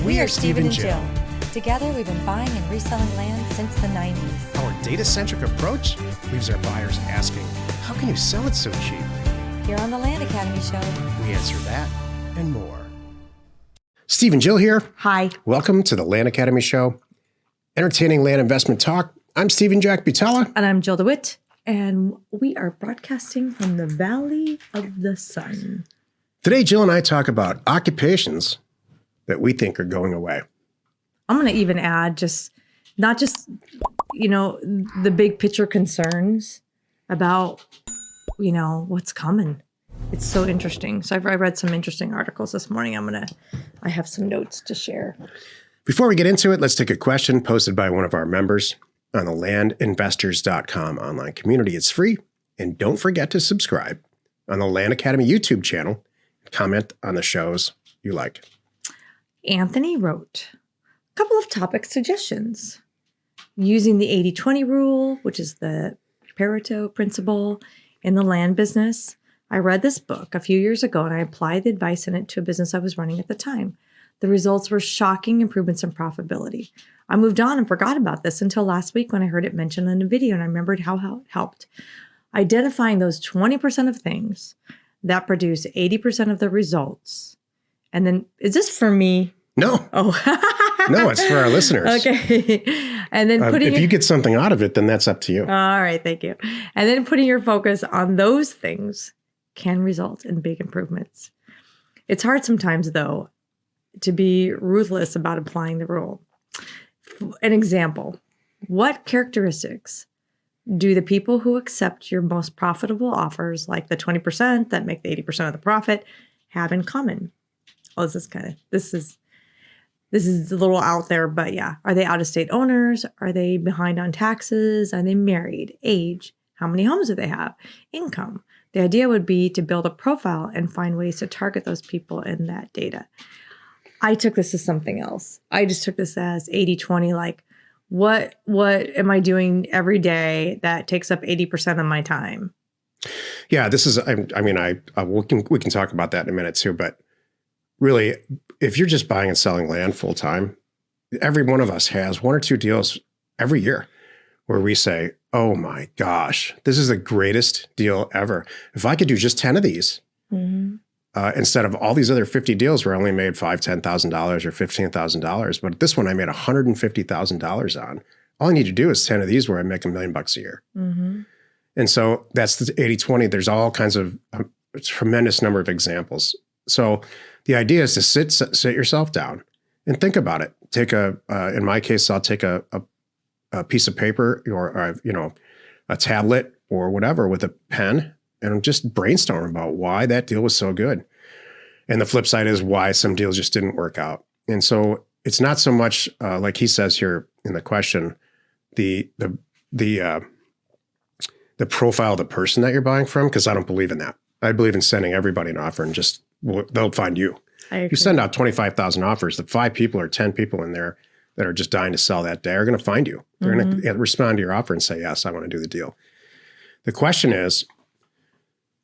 We are Steve and Jill. Together, we've been buying and reselling land since the 90s. Our data-centric approach leaves our buyers asking, how can you sell it so cheap? Here on the Land Academy Show, We answer that and more. Steve and Jill here. Hi. Welcome to the Land Academy Show. Entertaining land investment talk. I'm Stephen Jack Butala. And I'm Jill DeWitt. And we are broadcasting from the Valley of the Sun. Today, Jill and I talk about occupations that we think are going away. I'm going to even add not just, the big picture concerns about, what's coming. It's so interesting. So I read some interesting articles this morning. I have some notes to share. Before we get into it, let's take a question posted by one of our members on the landinvestors.com online community. It's free. And don't forget to subscribe on the Land Academy YouTube channel. Comment on the shows you like. Anthony wrote a couple of topic suggestions. Using the 80-20 rule, which is the Pareto principle in the land business. I read this book a few years ago and I applied the advice in it to a business I was running at the time. The results were shocking improvements in profitability. I moved on and forgot about this until last week when I heard it mentioned in a video and I remembered how it helped. Identifying those 20% of things that produce 80% of the results. And then, is this for me? No. Oh. No, it's for our listeners. Okay. And then if you get something out of it, then that's up to you. All right. Thank you. And then putting your focus on those things can result in big improvements. It's hard sometimes, though, to be ruthless about applying the rule. An example, what characteristics do the people who accept your most profitable offers, like the 20% that make the 80% of the profit, have in common? Oh, this is a little out there, but yeah. Are they out-of-state owners? Are they behind on taxes? Are they married? Age? How many homes do they have? Income? The idea would be to build a profile and find ways to target those people in that data. I took this as something else. I just took this as 80-20, like what am I doing every day that takes up 80% of my time? Yeah, this is, we can talk about that in a minute too, but really, if you're just buying and selling land full time, every one of us has one or two deals every year where we say, oh my gosh, this is the greatest deal ever. If I could do just 10 of these, instead of all these other 50 deals where I only made $5,000, $10,000 or $15,000, but this one I made $150,000 on. All I need to do is 10 of these where I make $1 million a year. And so that's the 80-20. There's all kinds of a tremendous number of examples. So the idea is to sit yourself down and think about it. Take in my case, I'll take a piece of paper or a tablet or whatever with a pen and just brainstorm about why that deal was so good. And the flip side is why some deals just didn't work out. And so it's not so much like he says here in the question, the profile of the person that you're buying from, because I don't believe in that. I believe in sending everybody an offer and they'll find you. You send out 25,000 offers, the 5 people or 10 people in there that are just dying to sell that day are going to find you. They're going to respond to your offer and say, yes, I want to do the deal. The question is,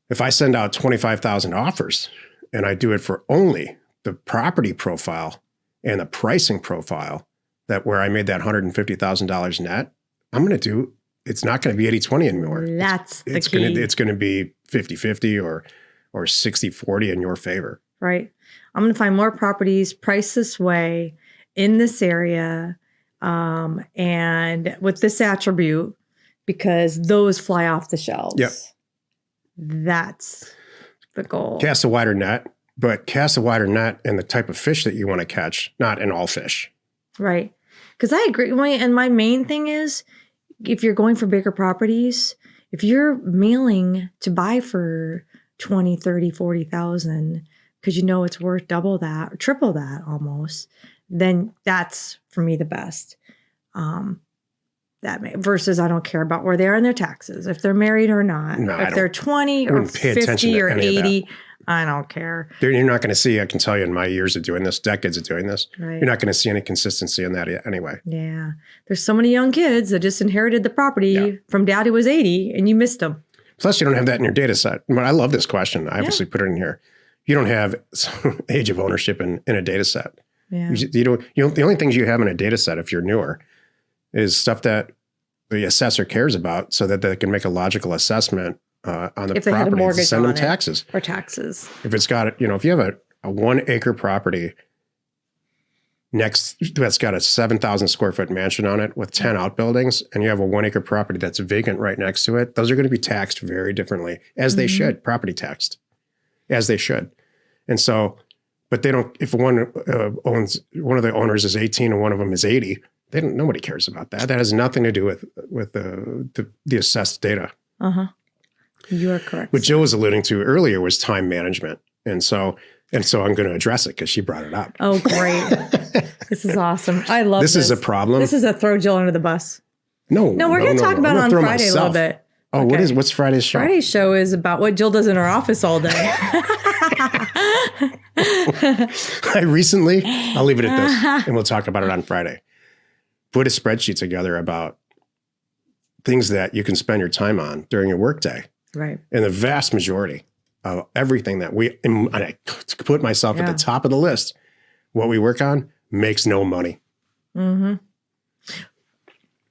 if I send out 25,000 offers and I do it for only the property profile and the pricing profile where I made that $150,000 net, it's not going to be 80-20 anymore. That's the key. It's going to be 50-50 or 60-40 in your favor. Right. I'm going to find more properties priced this way in this area and with this attribute because those fly off the shelves. Yep. That's the goal. Cast a wider net, but cast a wider net in the type of fish that you want to catch, not in all fish. Right. Because I agree. And my main thing is, if you're going for bigger properties, if you're mailing to buy for 20, 30, 40,000, because you know it's worth double that or triple that almost, then that's for me the best. Versus I don't care about where they are in their taxes, if they're married or not, if they're 20 or 50 or 80, I don't care. You're not going to see, I can tell you in my years of doing this, decades of doing this, You're not going to see any consistency in that anyway. Yeah. There's so many young kids that just inherited the property from dad who was 80 and you missed them. Plus you don't have that in your data set. But I love this question. I obviously put it in here. You don't have age of ownership in a data set. Yeah. The only things you have in a data set, if you're newer, is stuff that the assessor cares about so that they can make a logical assessment on the If they had a property to mortgage send them on it. taxes. Or taxes. If it's got, if you have a 1 acre property that's got a 7,000 square foot mansion on it with 10 outbuildings, and you have a 1 acre property that's vacant right next to it, those are going to be taxed very differently, as they should, property taxed, as they should. And so, but they don't, if one of the owners is 18 and one of them is 80, nobody cares about that. That has nothing to do with the assessed data. Uh-huh. You are correct. What Jill was alluding to earlier was time management. And so I'm going to address it because she brought it up. Oh, great. This is awesome. I love this. This is a problem. This is a throw Jill under the bus. No, we're going to talk about it on Friday a little bit. Oh, Okay. what's Friday's show? Friday's show is about what Jill does in her office all day. I'll leave it at this, and we'll talk about it on Friday. Put a spreadsheet together about things that you can spend your time on during your workday. Right. And the vast majority of everything that I put myself at the top of the list, what we work on makes no money. Mm-hmm.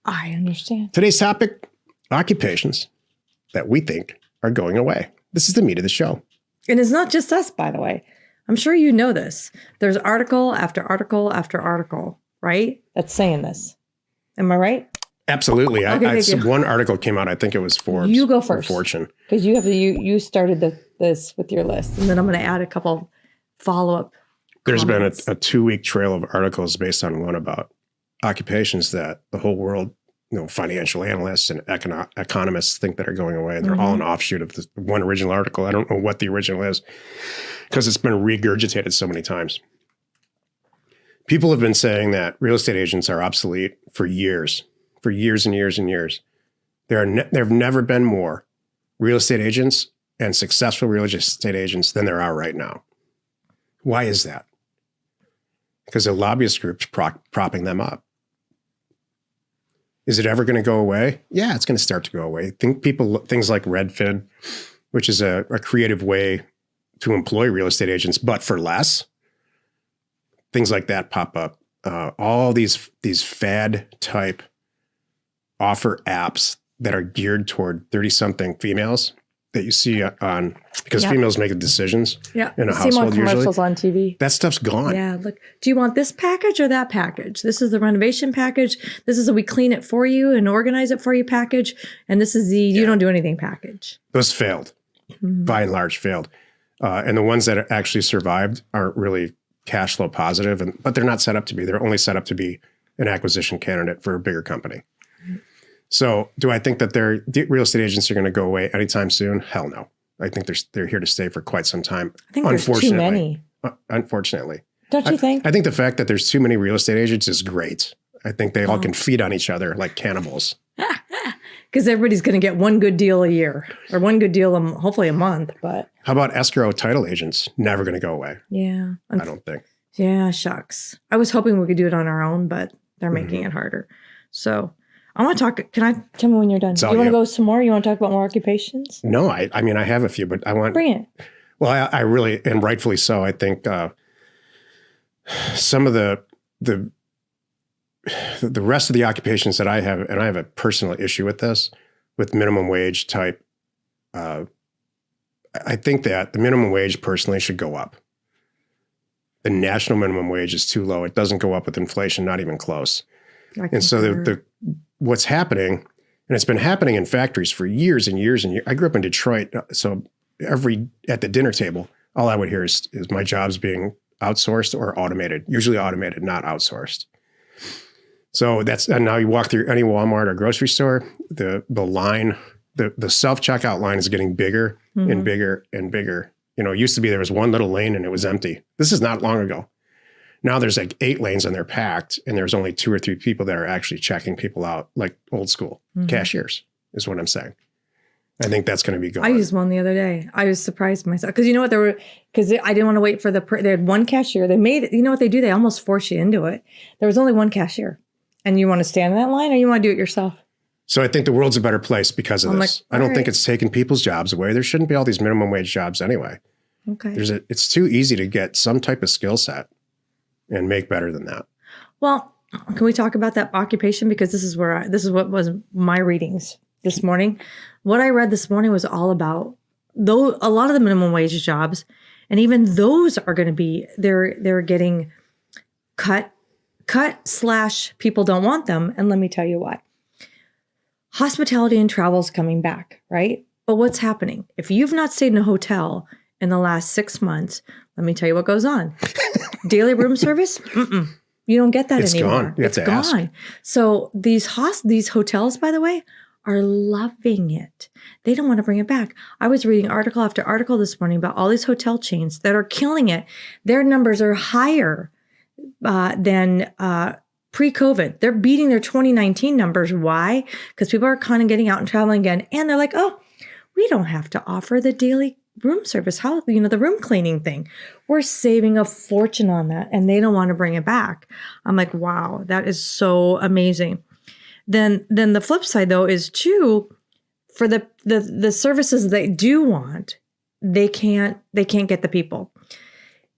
I understand. Today's topic, occupations that we think are going away. This is the meat of the show. And it's not just us, by the way. I'm sure you know this. There's article after article after article, right? That's saying this. Am I right? Absolutely. Okay, one article came out, I think it was Forbes. You go first. Fortune. Because you started this with your list. And then I'm going to add a couple follow-up There's comments. been a 2-week trail of articles based on one about occupations that the whole world, financial analysts and economists think that are going away. They're all an offshoot of the one original article. I don't know what the original is because it's been regurgitated so many times. People have been saying that real estate agents are obsolete for years and years and years. There have never been more real estate agents and successful real estate agents than there are right now. Why is that? Because a lobbyist group's propping them up. Is it ever going to go away? Yeah, it's going to start to go away. Things like Redfin, which is a creative way to employ real estate agents, but for less. Things like that pop up. All these fad type offer apps that are geared toward 30-something females that you see on, because females make the decisions in a household see more usually. commercials on TV. That stuff's gone. Yeah, look, do you want this package or that package? This is the renovation package. This is a we clean it for you and organize it for you package. And this is the you don't do anything package. Those failed, by and large failed. And the ones that actually survived aren't really cash flow positive, but they're not set up to be. They're only set up to be an acquisition candidate for a bigger company. So do I think that the real estate agents are going to go away anytime soon? Hell no. I think they're here to stay for quite some time. I think there's too many. Unfortunately. Don't you think? I think the fact that there's too many real estate agents is great. I think they all can feed on each other like cannibals. Because everybody's going to get one good deal a year or one good deal, hopefully a month. But how about escrow title agents? Never going to go away. Yeah. I don't think. Yeah, shucks. I was hoping we could do it on our own, but they're making it harder. So I want to talk. Tell me when you're done? You want to go some more? You want to talk about more occupations? No, I mean, I have a few, but I want. Bring it. Well, I really, and rightfully so, I think some of the rest of the occupations that I have, and I have a personal issue with this, with minimum wage type, I think that the minimum wage personally should go up. The national minimum wage is too low. It doesn't go up with inflation, not even close. And so what's happening, and it's been happening in factories for years and years and years. I grew up in Detroit, so at the dinner table, all I would hear is my jobs being outsourced or automated, usually automated, not outsourced. So and now you walk through any Walmart or grocery store, the line, the self-checkout line is getting bigger and bigger and bigger. It used to be there was one little lane and it was empty. This is not long ago. Now there's like 8 lanes and they're packed, and there's only 2 or 3 people that are actually checking people out, like old school cashiers is what I'm saying. I think that's going to be gone. I used one the other day. I was surprised myself because you know what, because I didn't want to wait for they had one cashier. They made it. You know what they do? They almost force you into it. There was only one cashier, and you want to stand in that line or you want to do it yourself. So I think the world's a better place because of this. I don't think it's taking people's jobs away. There shouldn't be all these minimum wage jobs anyway. Okay. It's too easy to get some type of skill set and make better than that. Well, can we talk about that occupation? Because this is what was my readings this morning. What I read this morning was all about, though, a lot of the minimum wage jobs, and even those are going to be, they're getting cut / people don't want them. And let me tell you what. Hospitality and travel is coming back, right? But what's happening? If you've not stayed in a hotel in the last 6 months, let me tell you what goes on. Daily room service? Mm-mm. You don't get that anymore. Gone. You have to gone. ask. So these hotels, by the way, are loving it. They don't want to bring it back. I was reading article after article this morning about all these hotel chains that are killing it. Their numbers are higher than pre-COVID. They're beating their 2019 numbers. Why? Because people are kind of getting out and traveling again. And they're like, oh, we don't have to offer the daily room service. How, the room cleaning thing. We're saving a fortune on that. And they don't want to bring it back. I'm like, wow, that is so amazing. Then the flip side, though, is too, for the services they do want, they can't get the people.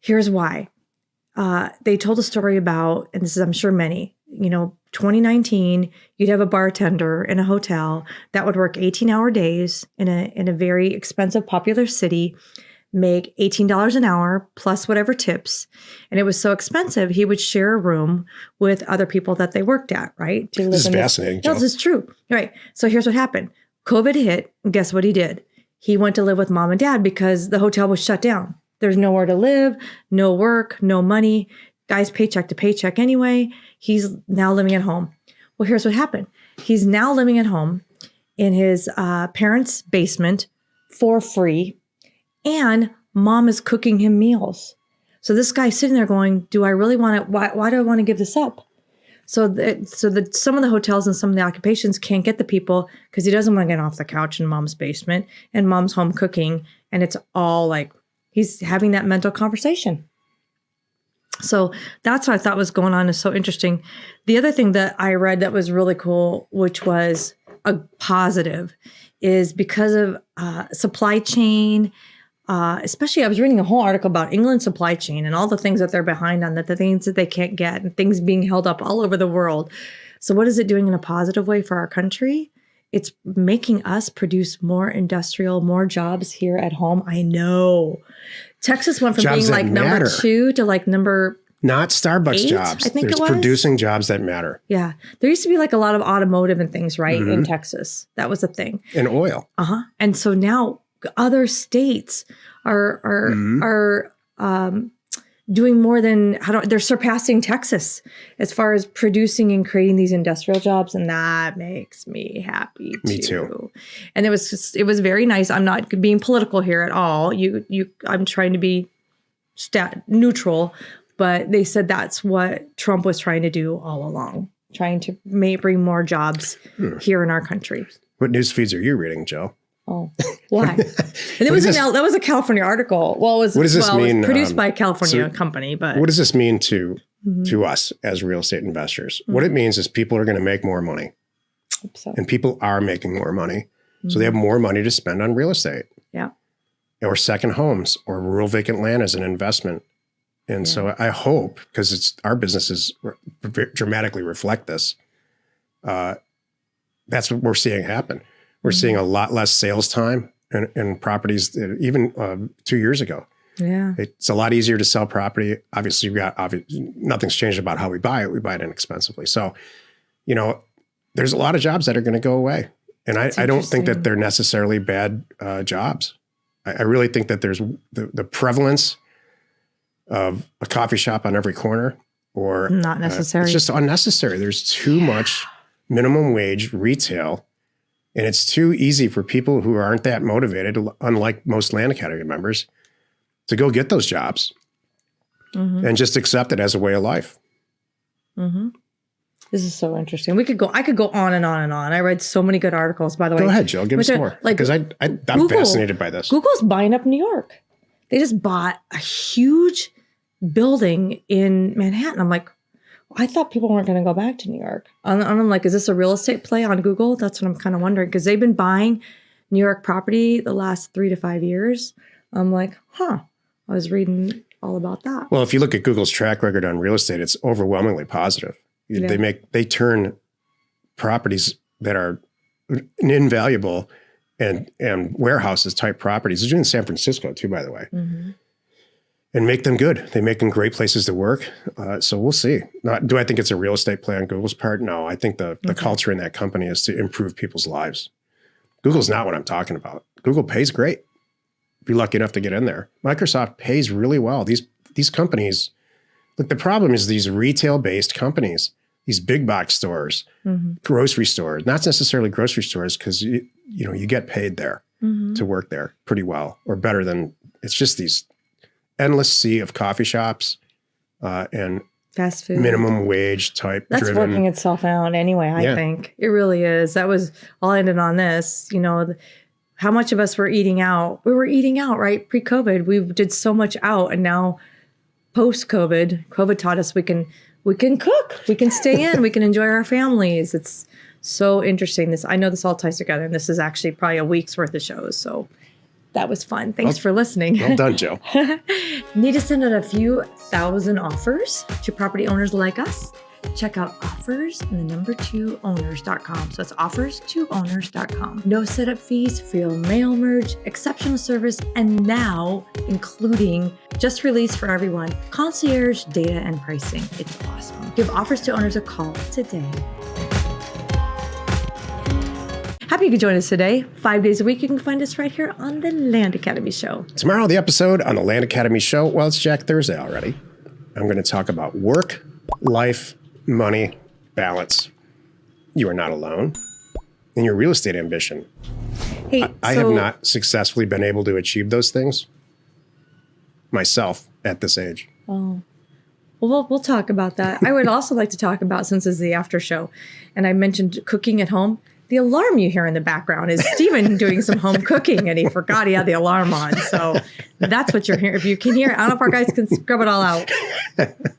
Here's why. They told a story about, and this is, I'm sure many, 2019, you'd have a bartender in a hotel that would work 18-hour days in a very expensive, popular city, make $18 an hour plus whatever tips. And it was so expensive, he would share a room with other people that they worked at, right? To live This is fascinating, No, this is true. Right. So here's what happened. COVID hit, and guess what he did? He went to live with mom and dad because the hotel was shut down. There's nowhere to live, no work, no money. Guy's paycheck to paycheck anyway. He's now living at home. Well, here's what happened. He's now living at home in his parents' basement for free, and mom is cooking him meals. So this guy's sitting there going, do I really want to, why do I want to give this up? So some of the hotels and some of the occupations can't get the people because he doesn't want to get off the couch in mom's basement and mom's home cooking. And it's all like, he's having that mental conversation. So that's what I thought was going on, is so interesting. The other thing that I read that was really cool, which was a positive, is because of supply chain, especially I was reading a whole article about England's supply chain and all the things that they're behind on, that the things that they can't get and things being held up all over the world. So what is it doing in a positive way for our country? It's making us produce more industrial, more jobs here at home. I know. Texas went from Jobs being like matter. number 2 to like number Not Starbucks 8, jobs. I think There's it was. producing jobs that matter. Yeah. There used to be like a lot of automotive and things, right? In Texas. That was a thing. And oil. And so now other states are doing more than, they're surpassing Texas as far as producing and creating these industrial jobs. And that makes me happy too. Me too. And it was very nice. I'm not being political here at all. I'm trying to be neutral, but they said that's what Trump was trying to do all along, trying to bring more jobs here in our country. What news feeds are you reading, Joe? Oh, why? And that was a California article. Well, what does this mean? It was produced by a California company, but what does this mean to us as real estate investors? What it means is people are going to make more money, and people are making more money, so they have more money to spend on real estate, or second homes, or rural vacant land as an investment. And so I hope, because our businesses dramatically reflect this, that's what we're seeing happen. We're seeing a lot less sales time in properties that even 2 years ago. Yeah. It's a lot easier to sell property. Obviously, nothing's changed about how we buy it. We buy it inexpensively. So, there's a lot of jobs that are going to go away. And I don't think that they're necessarily bad jobs. I really think that there's the prevalence of a coffee shop on every corner, or not necessary. It's just unnecessary. There's too much minimum wage retail. And it's too easy for people who aren't that motivated, unlike most Land Academy members, to go get those jobs and just accept it as a way of life. This is so interesting. I could go on and on and on. I read so many good articles, by the way. Go ahead, Jill. Give us more. Because I'm fascinated by this. Google's buying up New York. They just bought a huge building in Manhattan. I'm like, I thought people weren't going to go back to New York. And I'm like, is this a real estate play on Google? That's what I'm kind of wondering, because they've been buying New York property the last 3 to 5 years. I'm like, I was reading all about that. Well, if you look at Google's track record on real estate, it's overwhelmingly positive. Yeah. They turn properties that are invaluable and warehouses type properties. They're doing San Francisco too, by the way, and make them good. They make them great places to work. So we'll see. Do I think it's a real estate play on Google's part? No, I think the culture in that company is to improve people's lives. Google's not what I'm talking about. Google pays great. Be lucky enough to get in there. Microsoft pays really well. These companies, look, the problem is these retail-based companies, these big box stores, grocery stores, not necessarily grocery stores, because you get paid there to work there pretty well, or better than, it's just these endless sea of coffee shops and fast food, minimum wage type that's driven. working itself out anyway. I think it really is. I'll end it on this. How much of us were eating out? We were eating out, right? Pre-COVID, we did so much out, and now post-COVID, COVID taught us we can cook, we can stay in, we can enjoy our families. It's so interesting. I know this all ties together, and this is actually probably a week's worth of shows. So that was fun. Thanks for listening. Well done, Jill. Need to send out a few thousand offers to property owners like us? Check out offers2owners.com. So it's offers2owners.com. No setup fees, free mail merge, exceptional service, and now including just released for everyone, concierge data and pricing. It's awesome. Give Offers to Owners a call today. Happy you could join us today. 5 days a week, you can find us right here on the Land Academy Show. Tomorrow, the episode on the Land Academy Show. Well, it's Jack Thursday already. I'm going to talk about work, life, money, balance. You are not alone in your real estate ambition. Hey, I have not successfully been able to achieve those things myself at this age. Oh, well, we'll talk about that. I would also like to talk about, since it's the after show, and I mentioned cooking at home, the alarm you hear in the background is Steven doing some home cooking, and he forgot he had the alarm on. So that's what you're hearing. If you can hear it, I don't know if our guys can scrub it all out.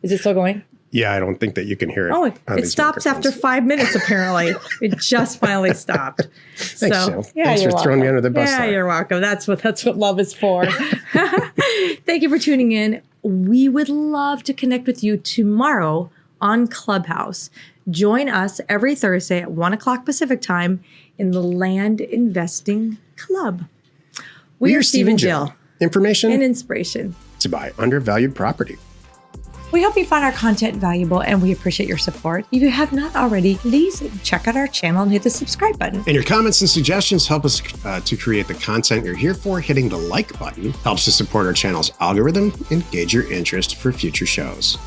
Is it still going? Yeah, I don't think that you can hear it. Oh, it stops after 5 minutes, apparently. It just finally stopped. Thanks, Jill. Thanks for throwing me under the bus. Yeah, you're welcome. That's what love is for. Thank you for tuning in. We would love to connect with you tomorrow on Clubhouse. Join us every Thursday at 1 o'clock Pacific time in the Land Investing Club. We are Steve and Jill. Information and inspiration to buy undervalued property. We hope you find our content valuable, and we appreciate your support. If you have not already, please check out our channel and hit the subscribe button. And your comments and suggestions help us to create the content you're here for. Hitting the like button helps to support our channel's algorithm and gauge your interest for future shows.